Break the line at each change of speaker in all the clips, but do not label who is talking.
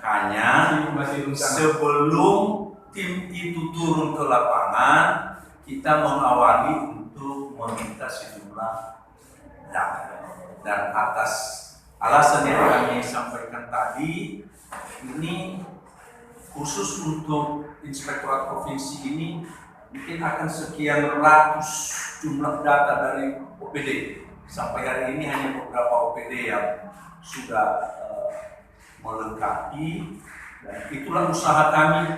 Hanya sebelum tim itu turun ke lapangan, kita mengawali untuk meminta sejumlah data. Dan atas alasan yang kami sampaikan tadi, ini khusus untuk Inspektorat Provinsi ini mungkin akan sekian ratus jumlah data dari OPD. Sampai hari ini hanya beberapa OPD yang sudah melengkapi, dan itulah usaha kami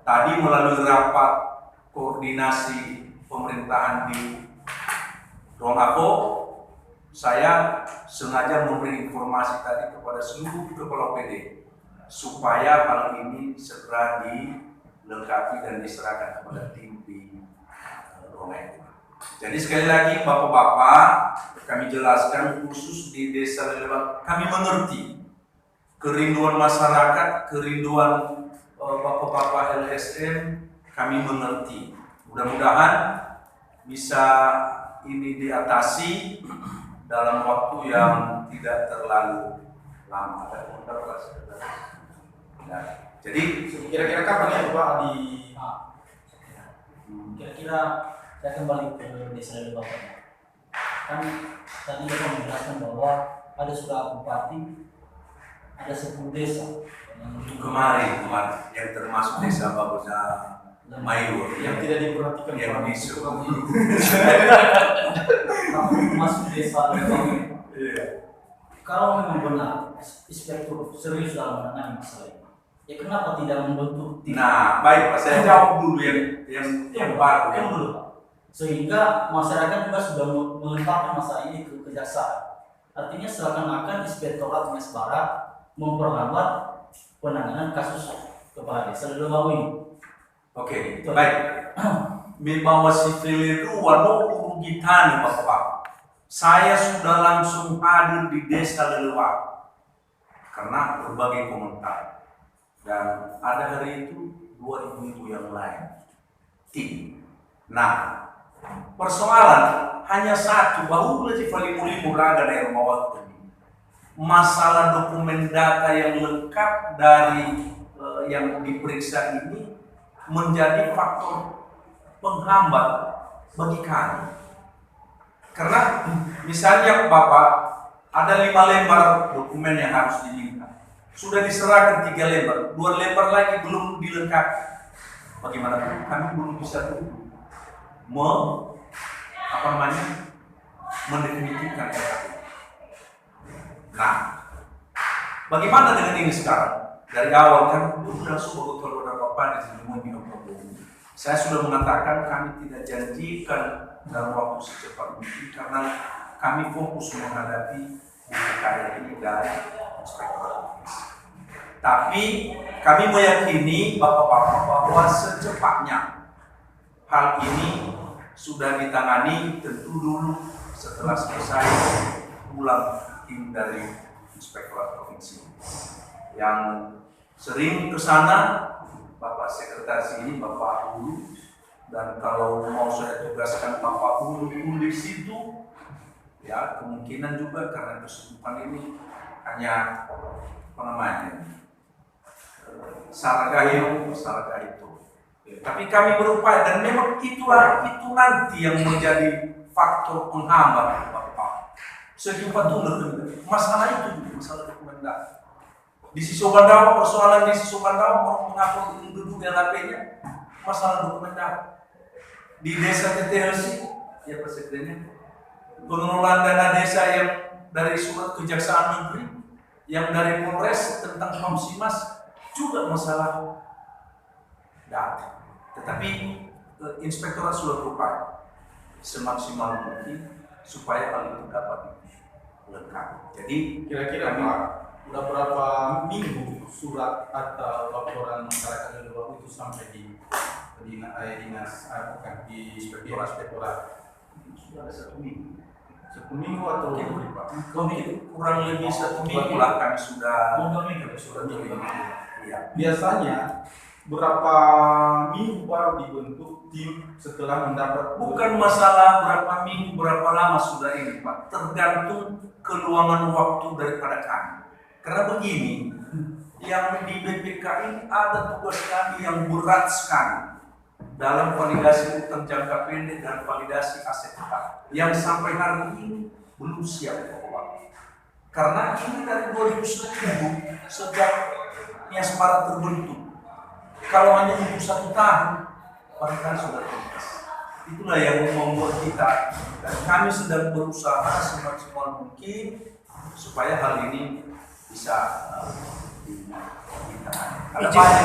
tadi melalui rapat koordinasi pemerintahan di Ronako. Saya sengaja memberi informasi tadi kepada seluruh kepala OPD supaya hal ini segera dilengkapi dan diserahkan kepada tim di Ronako. Jadi sekali lagi Bapak-Bapak, kami jelaskan khusus di Desa Lelewak, kami mengerti kerinduan masyarakat, kerinduan Bapak-Bapak LSM, kami mengerti. Mudah-mudahan bisa ini diatasi dalam waktu yang tidak terlalu lama. Nah, jadi
kira-kira kapan ya Pak
kira-kira saya kembali ke Desa Lelewak. Kan tadi Bapak menjelaskan bahwa ada sudah bupati, ada 10 desa
kemarin yang termasuk Desa Babosa Mayur
yang tidak diperhatikan
yang disuruh
masuk desa Lelewak.
Iya.
Kalau memang benar inspektur serius dalam menangani masalah ini, ya kenapa tidak membentuk tim?
Nah, baik Pak, saya jawab dulu yang baru.
Yang dulu, Pak. Sehingga masyarakat juga sudah mengungkapkan masalah ini ke kejaksaan. Artinya seakan-akan Inspektorat Mes Barat memperlambat penanganan kasus kepala desa Lelewak ini. Oke,
baik. Membawa sipil itu wano urugitani Bapak. Saya sudah langsung hadir di Desa Lelewak karena berbagai komentar. Dan ada hari itu 2 ibu-ibu yang lain. Tim. Nah, persoalan hanya satu, bahwa lagi paling raga dari rumah ini. Masalah dokumen data yang lengkap dari yang diperiksa ini menjadi faktor penghambat bagi kami. Karena misalnya Bapak ada 5 lembar dokumen yang harus diminta, sudah diserahkan 3 lembar, 2 lembar lagi belum dilengkapi. Bagaimana? Kami belum bisa tunggu mendefinitifkan RKP. Nah, bagaimana dengan ini sekarang? Dari awal kan sudah sebuah keluarga Bapak di sini saya sudah mengatakan kami tidak janjikan dalam waktu secepat mungkin karena kami fokus menghadapi KRI dari Inspektorat Provinsi. Tapi kami meyakini Bapak-Bapak bahwa secepatnya hal ini sudah ditangani, tentu dulu setelah selesai pulang tim dari Inspektorat Provinsi yang sering ke sana. Bapak Sekretaris ini Bapak Hulu, dan kalau mau saya tugaskan Bapak Hulu di situ, ya kemungkinan juga karena kesibukan ini hanya saragayo itu. Tapi kami berupaya dan memang itu nanti yang menjadi faktor penghambat Bapak. Sekibat dulu masalah itu, masalah dokumen data. Di Sisubandao, persoalan di Sisubandao mau mengapa duduk LHP-nya masalah dokumen data. Di Desa TTHC, ya presidennya, pengelolaan dana desa yang dari surat Kejaksaan Negeri, yang dari Polres tentang Komsimas juga masalah data. Tetapi Inspektorat sudah berupaya semaksimal mungkin supaya hal itu dapat lengkap. Jadi
kira-kira Pak, udah berapa minggu surat atau laporan masyarakat Lelewak itu sampai di dinas bukan di Inspektorat?
Sudah ada 1 minggu.
1 minggu atau lebih Pak?
Kurang lebih 1 minggu lah kami sudah.
2 minggu.
Iya.
Biasanya berapa minggu baru dibentuk tim setelah mendapat?
Bukan masalah berapa minggu, berapa lama sudah ini Pak, tergantung keluangan waktu daripada kami. Karena begini, yang di BPK ini ada tugas kami yang berat sekali dalam validasi utang jangka pendek dan validasi aset tetap yang sampai hari ini belum siap dikelola. Karena ini dari 2010 sejak Nias Barat terbentuk. Kalau hanya untuk 1 tahun, barangkali sudah tuntas. Itulah yang membuat kita dan kami sedang berusaha semaksimal mungkin supaya hal ini bisa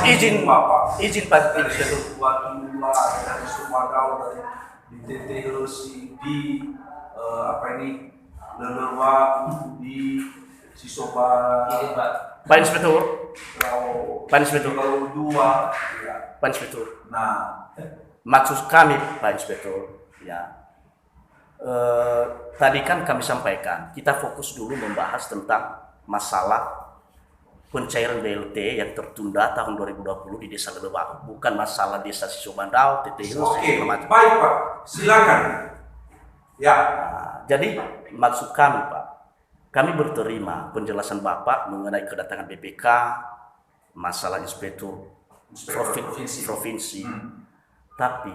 izin Pak
dari Batu Dua, dari Sumedang, dari di TTHC, di Lelewa, di Sisoba,
Pak Inspektur. Pak Inspektur.
Dua, ya.
Pak Inspektur.
Nah,
Maksud kami Pak Inspektur, ya tadi kan kami sampaikan kita fokus dulu membahas tentang masalah pencairan BLT yang tertunda tahun 2020 di Desa Lelewa, bukan masalah Desa Sisomandau, TTH,
oke, baik Pak, silakan. Ya.
Nah, jadi maksud kami Pak, kami berterima penjelasan Bapak mengenai kedatangan BPK, masalah inspektur provinsi. Tapi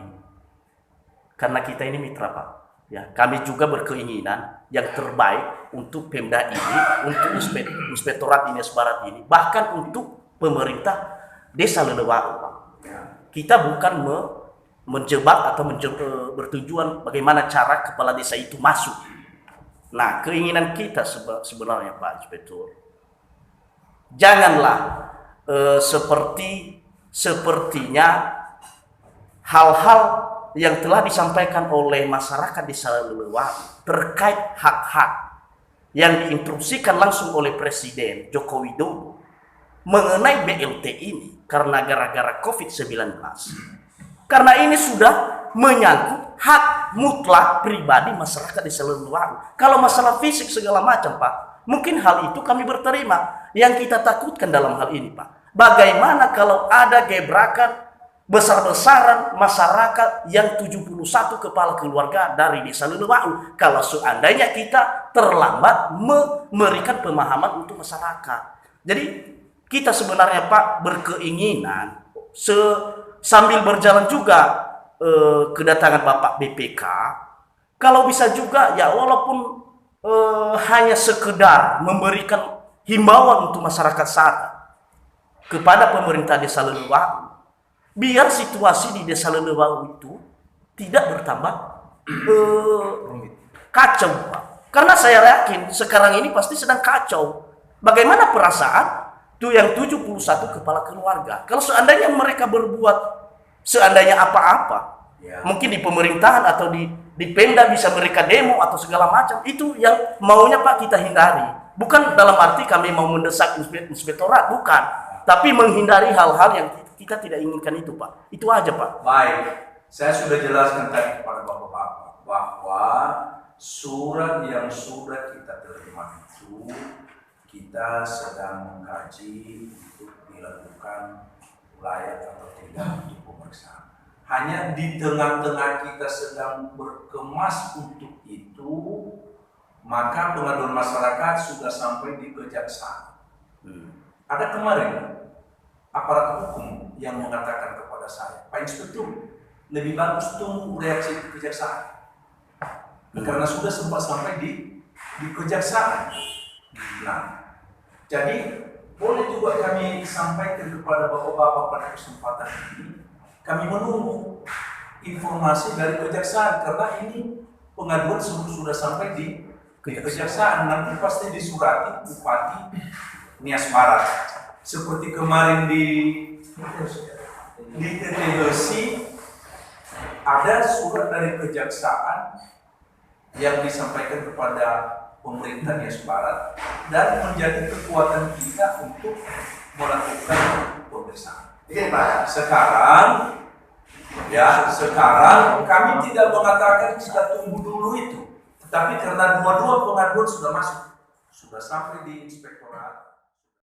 karena kita ini mitra Pak, ya kami juga berkeinginan yang terbaik untuk Pemda ini, untuk Inspektorat Dinas Barat ini, bahkan untuk pemerintah Desa Lelewa Pak. Kita bukan menjebak atau bertujuan bagaimana cara kepala desa itu masuk. Nah, keinginan kita sebenarnya Pak Inspektur, janganlah sepertinya hal-hal yang telah disampaikan oleh masyarakat Desa Lelewa terkait hak-hak yang diinstruksikan langsung oleh Presiden Joko Widodo mengenai BLT ini karena gara-gara COVID-19. Karena ini sudah menyangkut hak mutlak pribadi masyarakat Desa Lelewa. Kalau masalah fisik segala macam Pak, mungkin hal itu kami berterima. Yang kita takutkan dalam hal ini Pak, bagaimana kalau ada gebrakan besar-besaran masyarakat yang 71 kepala keluarga dari Desa Lelewa kalau seandainya kita terlambat memberikan pemahaman untuk masyarakat. Jadi kita sebenarnya Pak berkeinginan sambil berjalan juga kedatangan Bapak BPK, kalau bisa juga ya walaupun hanya sekedar memberikan himbauan untuk masyarakat sana kepada pemerintah Desa Lelewa, biar situasi di Desa Lelewa itu tidak bertambah kacau Pak. Karena saya yakin sekarang ini pasti sedang kacau. Bagaimana perasaan tuh yang 71 kepala keluarga? Kalau seandainya mereka berbuat seandainya apa-apa, ya, mungkin di pemerintahan atau di Pemda bisa mereka demo atau segala macam, itu yang maunya Pak kita hindari. Bukan dalam arti kami mau mendesak inspektorat, bukan. Tapi menghindari hal-hal yang kita tidak inginkan itu Pak. Itu aja Pak.
Baik, saya sudah jelaskan tadi kepada Bapak-Bapak bahwa surat yang sudah kita terima itu kita sedang mengkaji untuk dilakukan layak atau tidak untuk pemeriksaan. Hanya di tengah-tengah kita sedang berkemas untuk itu, maka pengaduan masyarakat sudah sampai di kejaksaan. Ada kemarin aparat hukum yang mengatakan kepada saya, Pak Inspektur, lebih bagus tunggu reaksi kejaksaan. Karena sudah sempat sampai di kejaksaan. Nah, jadi boleh juga kami sampaikan kepada Bapak-Bapak pada kesempatan ini, kami menunggu informasi dari kejaksaan karena ini pengaduan sudah sampai di kejaksaan, nanti pasti disurati Bupati Nias Barat. Seperti kemarin di TTHC ada surat dari kejaksaan yang disampaikan kepada pemerintah Nias Barat dan menjadi kekuatan kita untuk melakukan pemeriksaan. Sekarang kami tidak mengatakan kita tunggu dulu itu, tetapi karena dua-dua pengaduan sudah masuk, sudah sampai di inspektorat.